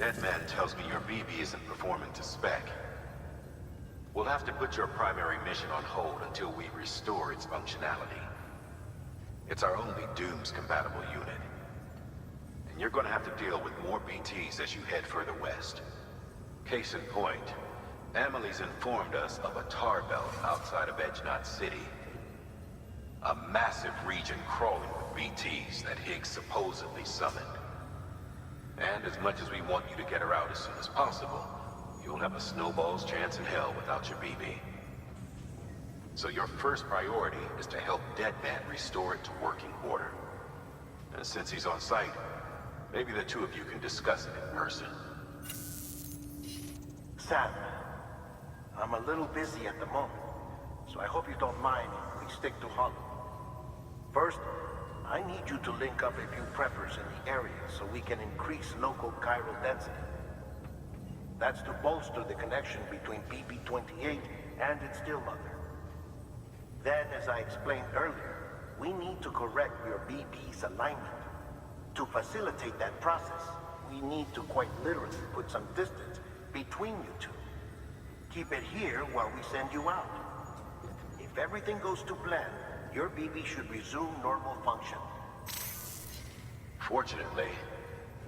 Deadman tells me your BB isn't performing to spec. We'll have to put your primary mission on hold until we restore its functionality. It's our only Dooms-compatible unit. And you're gonna have to deal with more BTs as you head further west. Case in point, Amelie's informed us of a tar belt outside of Edgenot City. A massive region crawling with BTs that Higgs supposedly summoned. And as much as we want you to get her out as soon as possible, you'll have a snowball's chance in hell without your BB. So your first priority is to help Deadman restore it to working order. And since he's on site, maybe the two of you can discuss it in person. Sam, I'm a little busy at the moment, so I hope you don't mind if we stick to Hollow. First, I need you to link up a few preppers in the area so we can increase local chiral density. That's to bolster the connection between BB-28 and its stillmother. Then, as I explained earlier, we need to correct your BB's alignment. To facilitate that process, we need to quite literally put some distance between you two. Keep it here while we send you out. If everything goes to plan, your BB should resume normal function. Fortunately,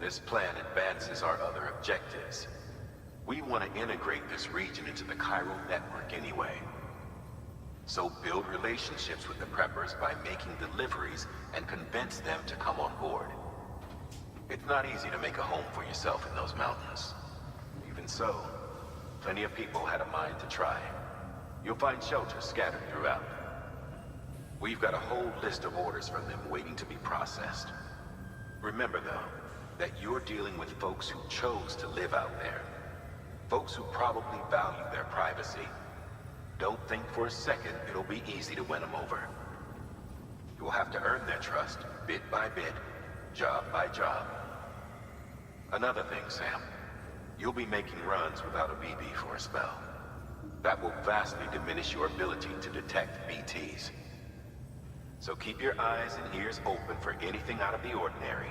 this plan advances our other objectives. We want to integrate this region into the chiral network anyway. So build relationships with the preppers by making deliveries and convince them to come on board. It's not easy to make a home for yourself in those mountains. Even so, plenty of people had a mind to try. You'll find shelters scattered throughout. We've got a whole list of orders from them waiting to be processed. Remember, though, that you're dealing with folks who chose to live out there. Folks who probably value their privacy. Don't think for a second it'll be easy to win them over. You'll have to earn their trust, bit by bit, job by job. Another thing, Sam. You'll be making runs without a BB for a spell. That will vastly diminish your ability to detect BTs. So keep your eyes and ears open for anything out of the ordinary.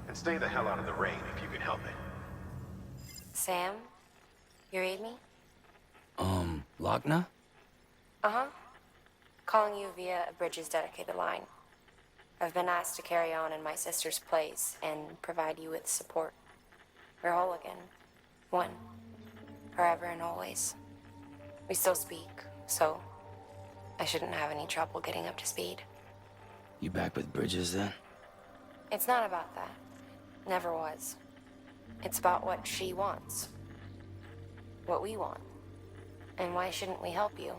And stay the hell out of the rain if you can help it. Sam? You read me? Lochna? Uh-huh. Calling you via a Bridges dedicated line. I've been asked to carry on in my sister's place and provide you with support. We're whole again. One. Forever and always. We still speak, so I shouldn't have any trouble getting up to speed. You back with Bridges then? It's not about that. Never was. It's about what she wants. What we want. And why shouldn't we help you?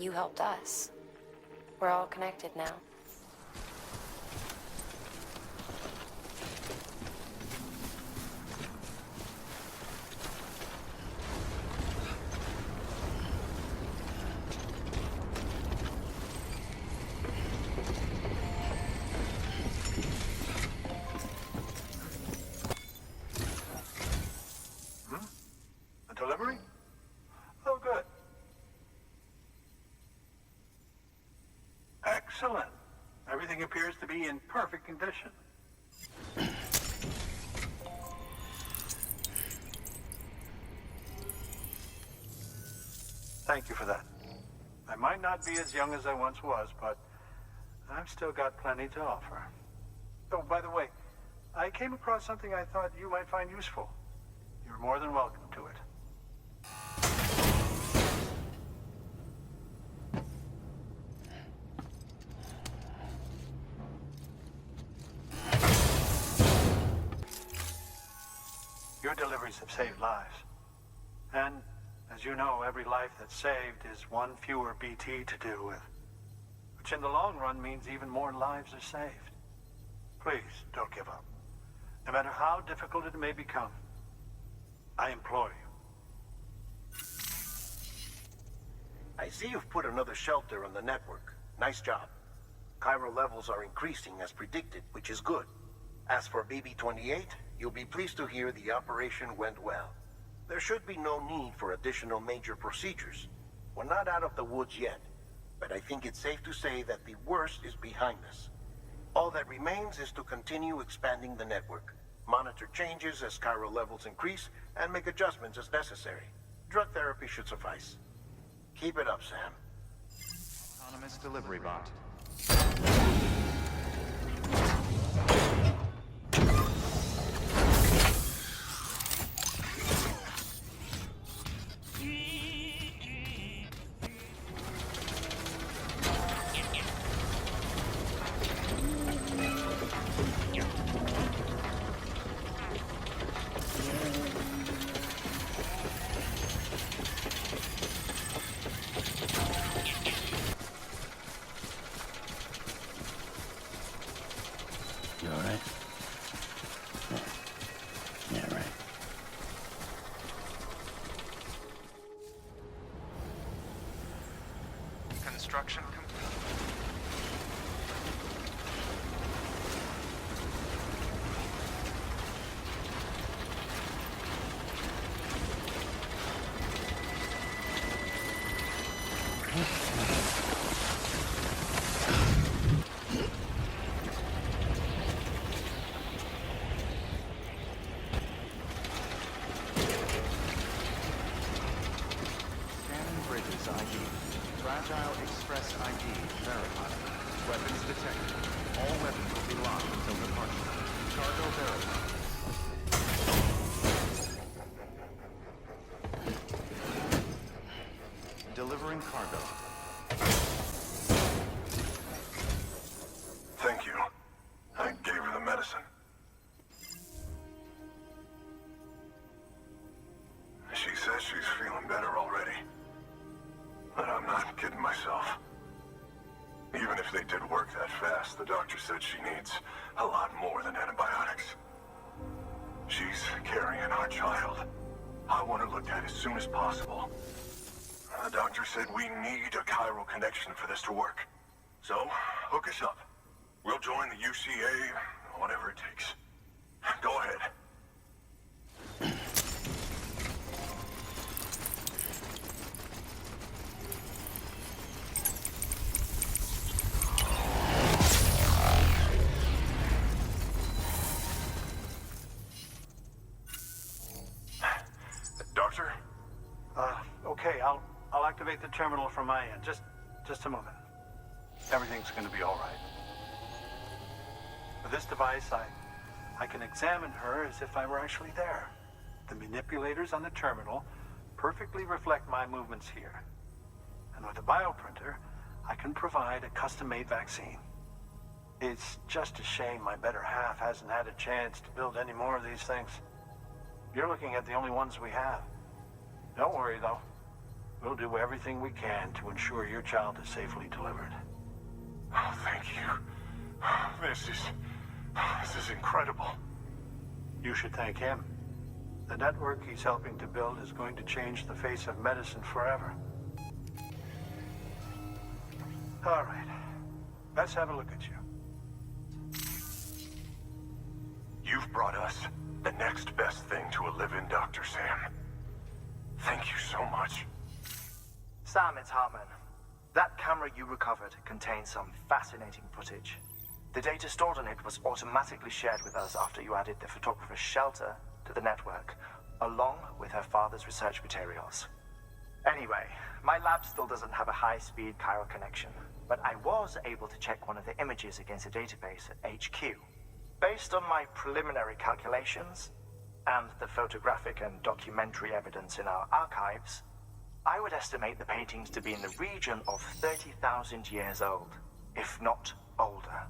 You helped us. We're all connected now. Delivery? Oh, good. Excellent. Everything appears to be in perfect condition. Thank you for that. I might not be as young as I once was, but I've still got plenty to offer. Oh, by the way, I came across something I thought you might find useful. You're more than welcome to it. Your deliveries have saved lives. And, as you know, every life that's saved is one fewer BT to deal with. Which in the long run means even more lives are saved. Please, don't give up. No matter how difficult it may become, I implore you. I see you've put another shelter on the network. Nice job. Chiral levels are increasing as predicted, which is good. As for BB-28, you'll be pleased to hear the operation went well. There should be no need for additional major procedures. We're not out of the woods yet, but I think it's safe to say that the worst is behind us. All that remains is to continue expanding the network. Monitor changes as chiral levels increase, and make adjustments as necessary. Drug therapy should suffice. Keep it up, Sam. Autonomous delivery bot. You alright? Yeah, right. Construction complete. Scanning Bridges ID. Fragile Express ID verified. Weapons detected. All weapons will be locked until departure. Cargo verified. Delivering cargo. Thank you. I gave her the medicine. She says she's feeling better already. But I'm not kidding myself. Even if they did work that fast, the doctor said she needs a lot more than antibiotics. She's carrying our child. I want her looked at as soon as possible. The doctor said we need a chiral connection for this to work. So, hook us up. We'll join the UCA, whatever it takes. Go ahead. Doctor? Okay, I'll activate the terminal from my end. Just a moment. Everything's gonna be all right. With this device, I can examine her as if I were actually there. The manipulators on the terminal perfectly reflect my movements here. And with the bioprinter, I can provide a custom-made vaccine. It's just a shame my better half hasn't had a chance to build any more of these things. You're looking at the only ones we have. Don't worry, though. We'll do everything we can to ensure your child is safely delivered. Oh, thank you. This is incredible. You should thank him. The network he's helping to build is going to change the face of medicine forever. All right. Let's have a look at you. You've brought us the next best thing to a live-in Dr. Sam. Thank you so much. Sam, it's Hartman. That camera you recovered contains some fascinating footage. The data stored on it was automatically shared with us after you added the photographer's shelter to the network, along with her father's research materials. Anyway, my lab still doesn't have a high-speed chiral connection, but I was able to check one of the images against a database at HQ. Based on my preliminary calculations, and the photographic and documentary evidence in our archives, I would estimate the paintings to be in the region of 30,000 years old, if not older.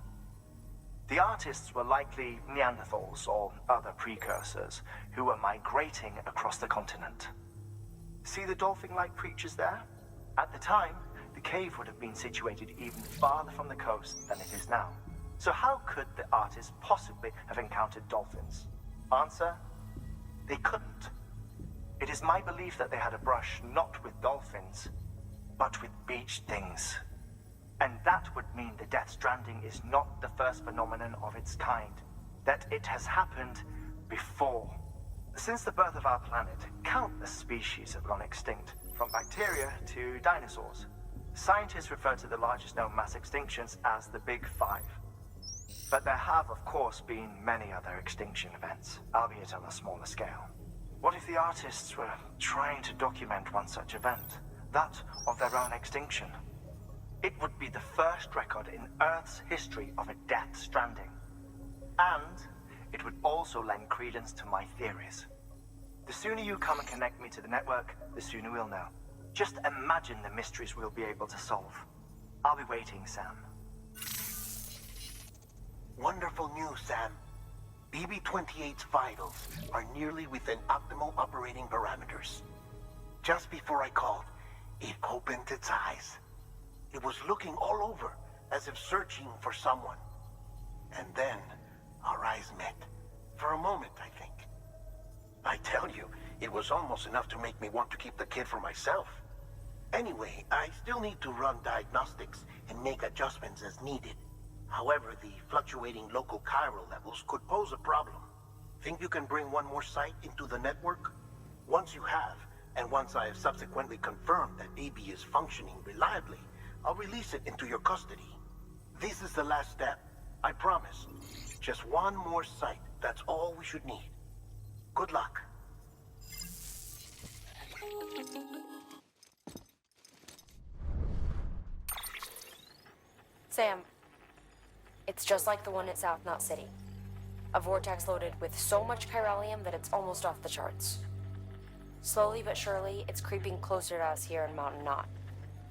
The artists were likely Neanderthals or other precursors who were migrating across the continent. See the dolphin-like creatures there? At the time, the cave would have been situated even farther from the coast than it is now. So how could the artists possibly have encountered dolphins? Answer: they couldn't. It is my belief that they had a brush not with dolphins, but with beach things. And that would mean the Death Stranding is not the first phenomenon of its kind, that it has happened before. Since the birth of our planet, countless species have gone extinct, from bacteria to dinosaurs. Scientists refer to the largest known mass extinctions as the Big Five. But there have, of course, been many other extinction events, albeit on a smaller scale. What if the artists were trying to document one such event? That of their own extinction? It would be the first record in Earth's history of a Death Stranding. And it would also lend credence to my theories. The sooner you come and connect me to the network, the sooner we'll know. Just imagine the mysteries we'll be able to solve. I'll be waiting, Sam. Wonderful news, Sam. BB-28's vitals are nearly within optimal operating parameters. Just before I called, it opened its eyes. It was looking all over, as if searching for someone. And then, our eyes met. For a moment, I think. I tell you, it was almost enough to make me want to keep the kid for myself. Anyway, I still need to run diagnostics and make adjustments as needed. However, the fluctuating local chiral levels could pose a problem. Think you can bring one more site into the network? Once you have, and once I have subsequently confirmed that BB is functioning reliably, I'll release it into your custody. This is the last step, I promise. Just one more site, that's all we should need. Good luck. Sam, it's just like the one at South Knot City. A vortex loaded with so much chiralium that it's almost off the charts. Slowly but surely, it's creeping closer to us here in Mountain Knot.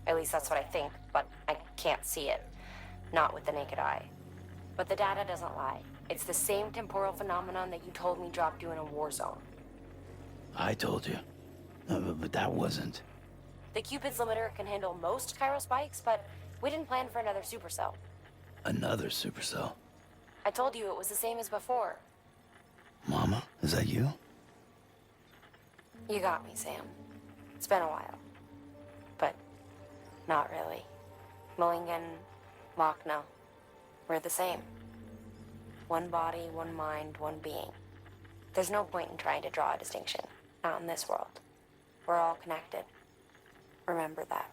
At least that's what I think, but I can't see it. Not with the naked eye. But the data doesn't lie. It's the same temporal phenomenon that you told me dropped you in a war zone. I told you. But that wasn't. The Cupid's limiter can handle most chiral spikes, but we didn't plan for another supercell. Another supercell. I told you it was the same as before. Mama, is that you? You got me, Sam. It's been a while. But not really. Mulligan, Lochner, we're the same. One body, one mind, one being. There's no point in trying to draw a distinction. Not in this world. We're all connected. Remember that.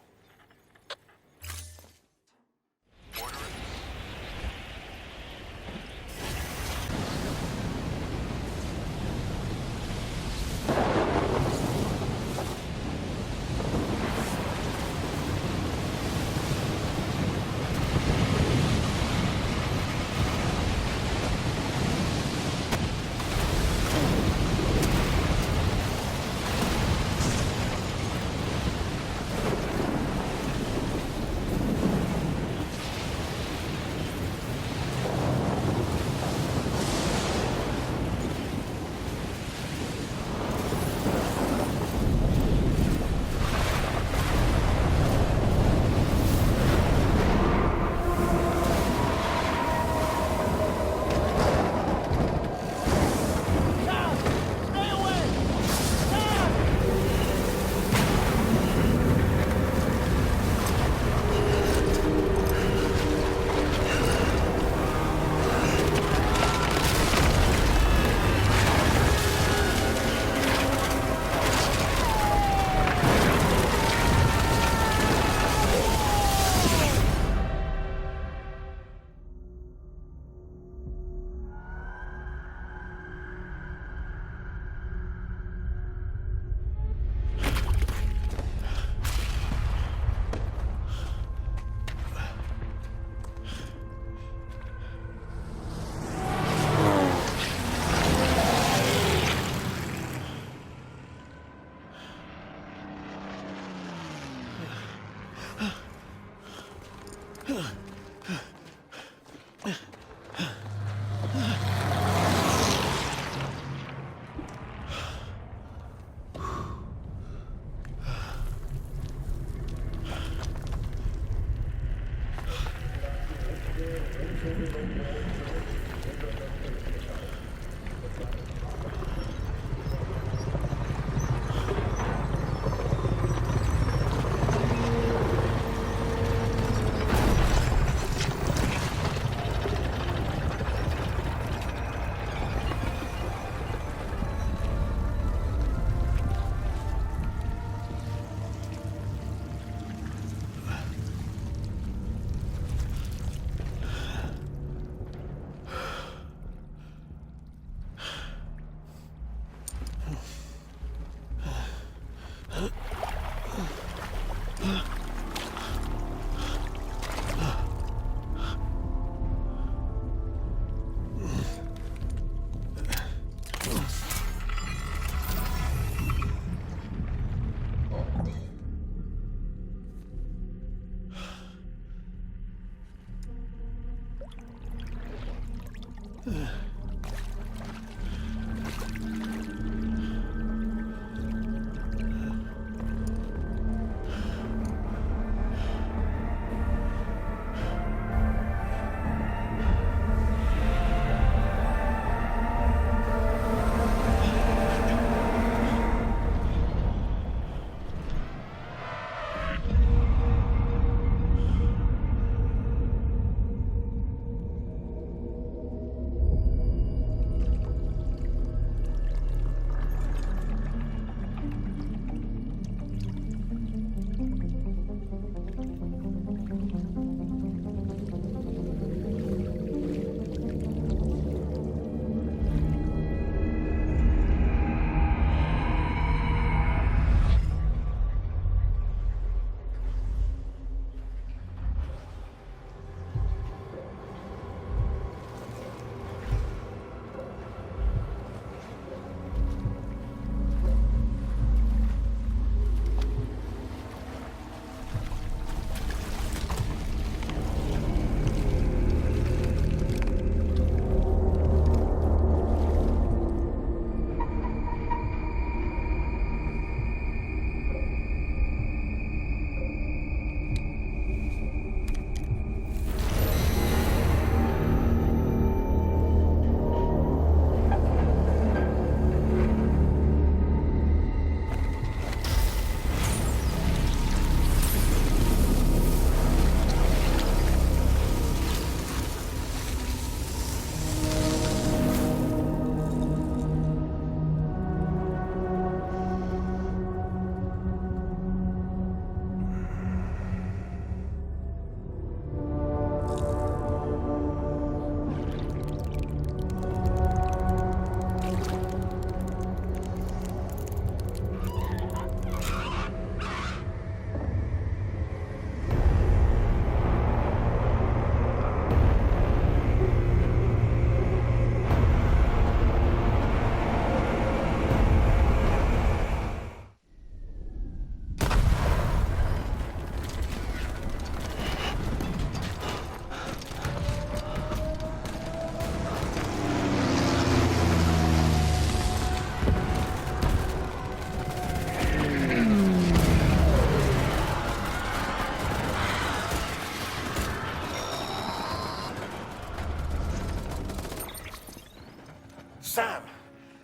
Sam!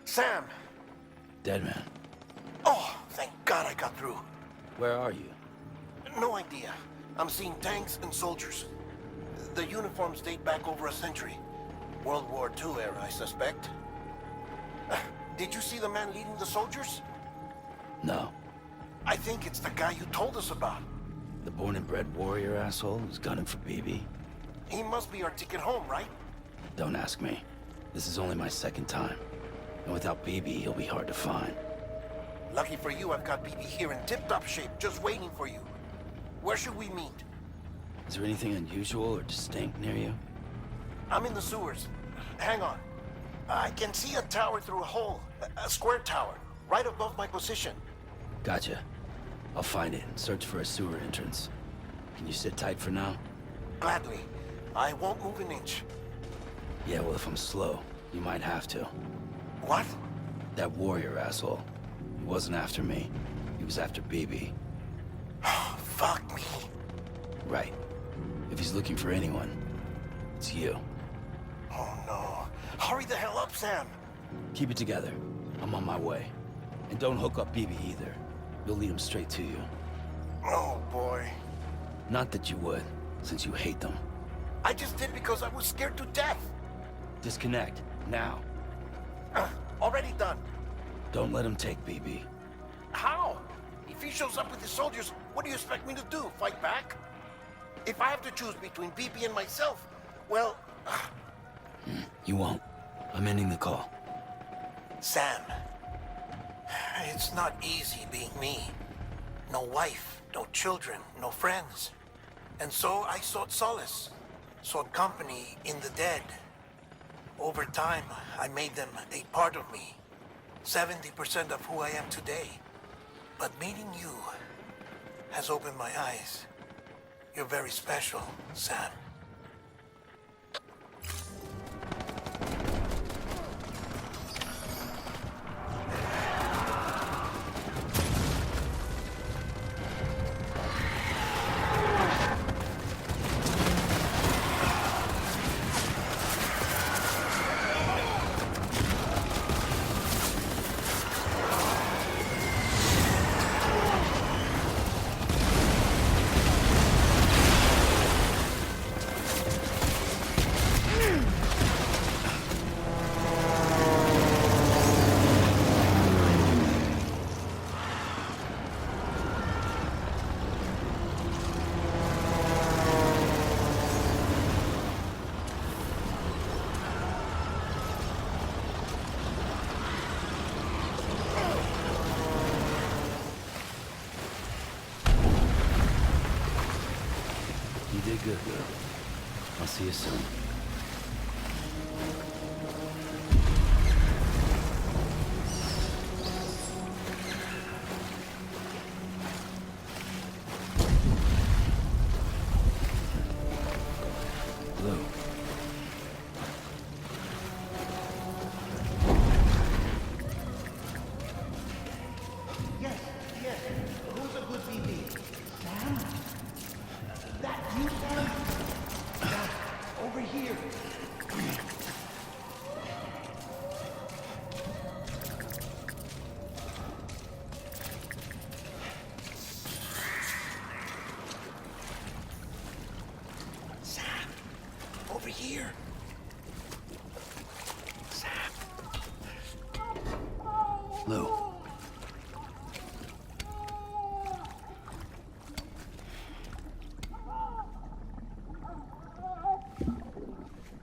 Sam! Dead man. Oh, thank God I got through. Where are you? No idea. I'm seeing tanks and soldiers. The uniforms date back over a century. World War II era, I suspect. Did you see the man leading the soldiers? No. I think it's the guy you told us about. The born and bred warrior asshole who's gunning for BB? He must be our ticket home, right? Don't ask me. This is only my second time. And without BB, he'll be hard to find. Lucky for you, I've got BB here in tip-top shape, just waiting for you. Where should we meet? Is there anything unusual or distinct near you? I'm in the sewers. Hang on. I can see a tower through a hole. A square tower, right above my position. Gotcha. I'll find it and search for a sewer entrance. Can you sit tight for now? Gladly. I won't move an inch. Yeah, well, if I'm slow, you might have to. What? That warrior asshole. He wasn't after me. He was after BB. Fuck me. Right. If he's looking for anyone, it's you. Oh no. Hurry the hell up, Sam. Keep it together. I'm on my way. And don't hook up BB either. You'll lead him straight to you. Oh boy. Not that you would, since you hate them. I just did because I was scared to death. Disconnect, now. Already done. Don't let him take BB. How? If he shows up with his soldiers, what do you expect me to do? Fight back? If I have to choose between BB and myself, well... You won't. I'm ending the call. Sam, it's not easy being me. No wife, no children, no friends. And so I sought solace, sought company in the dead. Over time, I made them a part of me. 70% of who I am today. But meeting you has opened my eyes. You're very special, Sam. good, Will. I'll see you soon. Lou. Yes, yes. Who's a good BB? Sam? That you, Sam? Over here. Sam, over here. Sam. Lou.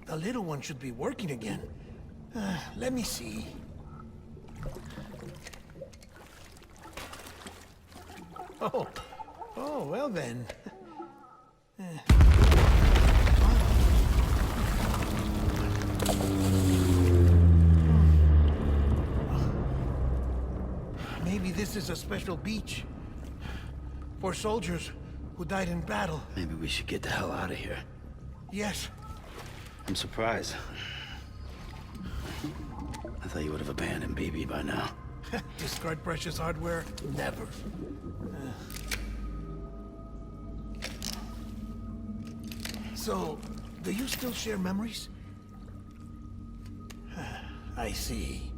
The little one should be working again. Let me see. Oh, well then. Maybe this is a special beach for soldiers who died in battle. Maybe we should get the hell out of here. Yes. I'm surprised. I thought you would have abandoned BB by now. Discard precious hardware? Never. So, do you still share memories? I see.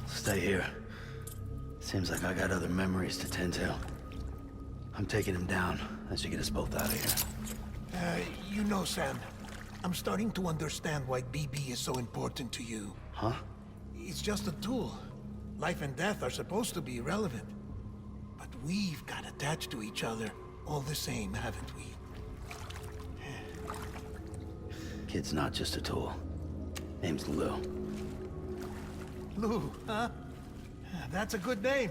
Stay here. Seems like I got other memories to tend to. I'm taking him down. That should get us both out of here. You know, Sam, I'm starting to understand why BB is so important to you. Huh? It's just a tool. Life and death are supposed to be irrelevant. But we've got attached to each other all the same, haven't we? Kid's not just a tool. Name's Lou. Lou, huh? That's a good name.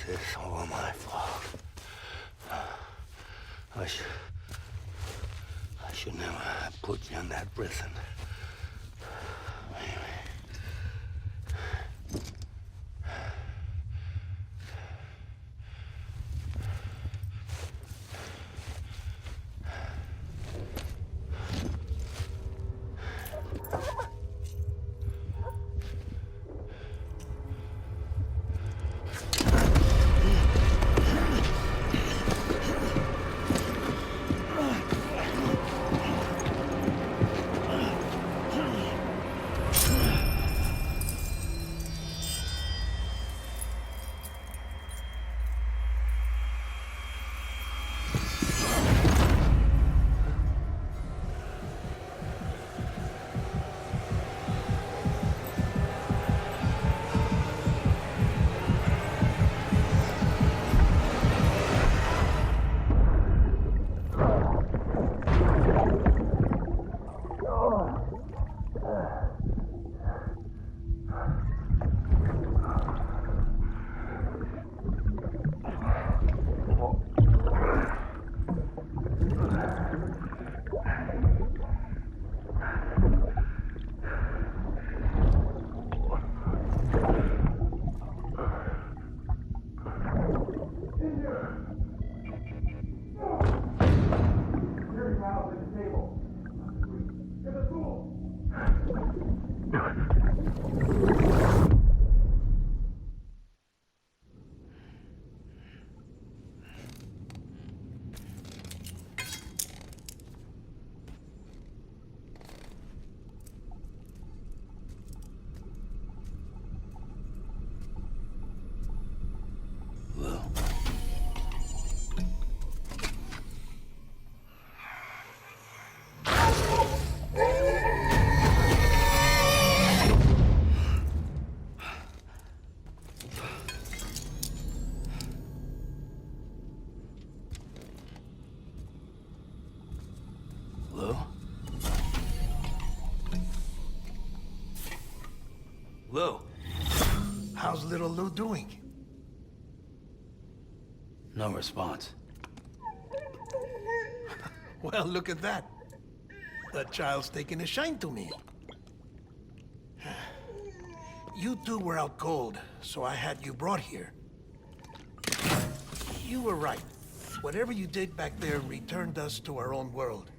is all my fault. I should never have put you in that prison. Lou, how's little Lou doing? No response. Well, look at that. The child's taking a shine to me. You two were out cold, so I had you brought here. You were right. Whatever you did back there returned us to our own world.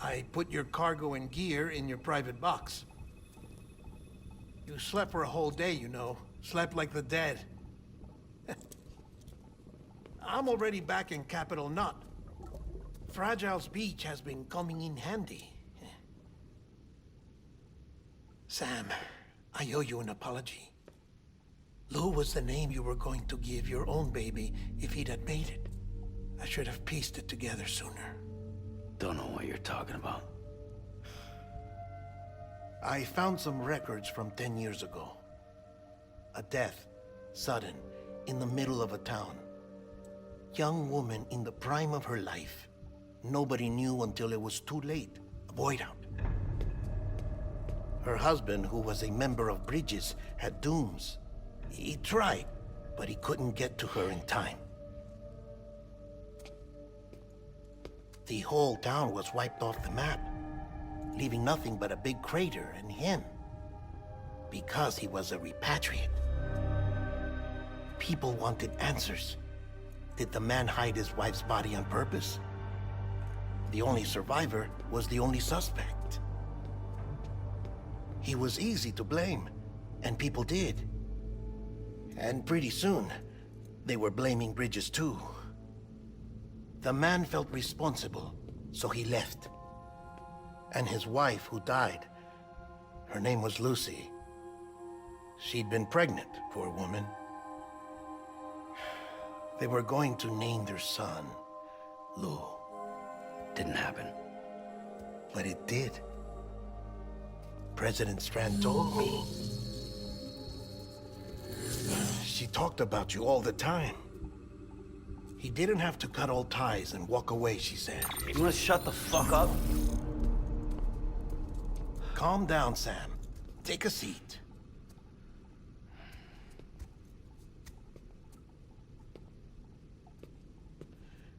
I put your cargo and gear in your private box. You slept for a whole day, you know. Slept like the dead. I'm already back in Capital Knot. Fragile's beach has been coming in handy. Sam, I owe you an apology. Lou was the name you were going to give your own baby if he'd had made it. I should have pieced it together sooner. Don't know what you're talking about. I found some records from 10 years ago. A death, sudden, in the middle of a town. Young woman in the prime of her life. Nobody knew until it was too late. A void out. Her husband, who was a member of Bridges, had dooms. He tried, but he couldn't get to her in time. The whole town was wiped off the map, leaving nothing but a big crater and him. Because he was a repatriate. People wanted answers. Did the man hide his wife's body on purpose? The only survivor was the only suspect. He was easy to blame, and people did. And pretty soon, they were blaming Bridges too. The man felt responsible, so he left. And his wife, who died, her name was Lucy. She'd been pregnant, poor woman. They were going to name their son Lou. Didn't happen. But it did. President Strand told me. She talked about you all the time. He didn't have to cut all ties and walk away, she said. You wanna shut the fuck up? Calm down, Sam. Take a seat.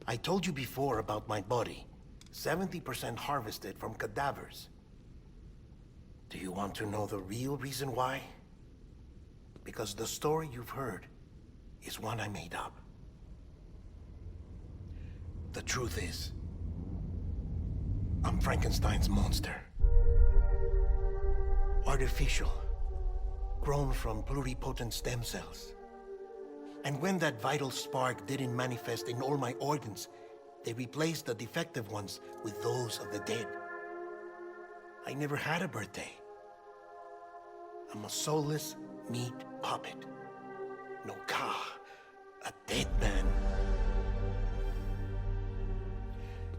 I told you before about my body. 70% harvested from cadavers. Do you want to know the real reason why? Because the story you've heard is one I made up. The truth is, I'm Frankenstein's monster. Artificial, grown from pluripotent stem cells. And when that vital spark didn't manifest in all my organs, they replaced the defective ones with those of the dead. I never had a birthday. I'm a soulless meat puppet. No ka, a dead man.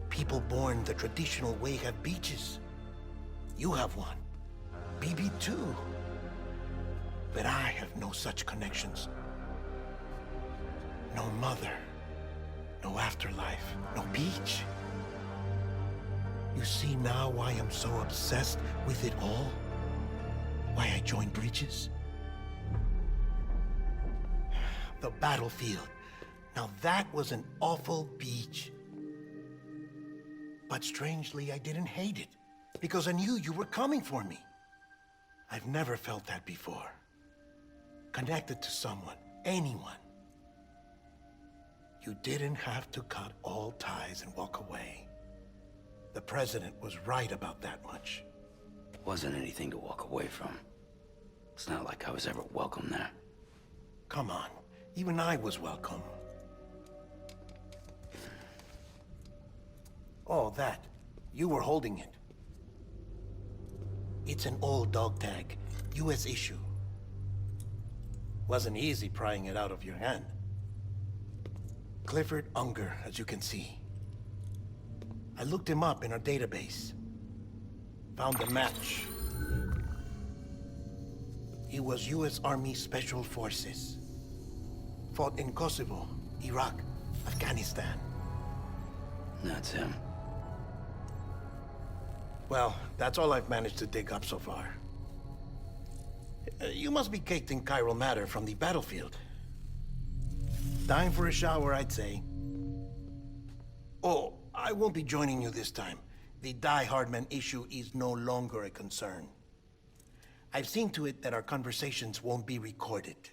People born the traditional way have beaches. You have one. BB2. But I have no such connections. No mother. No afterlife. No beach. You see now why I'm so obsessed with it all? Why I joined Bridges? The battlefield. Now that was an awful beach. But strangely, I didn't hate it, because I knew you were coming for me. I've never felt that before. Connected to someone, anyone. You didn't have to cut all ties and walk away. The president was right about that much. Wasn't anything to walk away from. It's not like I was ever welcome there. Come on, even I was welcome. Oh, that. You were holding it. It's an old dog tag, US issue. Wasn't easy prying it out of your hand. Clifford Unger, as you can see. I looked him up in our database. Found a match. He was US Army Special Forces. Fought in Kosovo, Iraq, Afghanistan. That's him. Well, that's all I've managed to dig up so far. You must be caked in chiral matter from the battlefield. Time for a shower, I'd say. Oh, I won't be joining you this time. The Die Hardman issue is no longer a concern. I've seen to it that our conversations won't be recorded.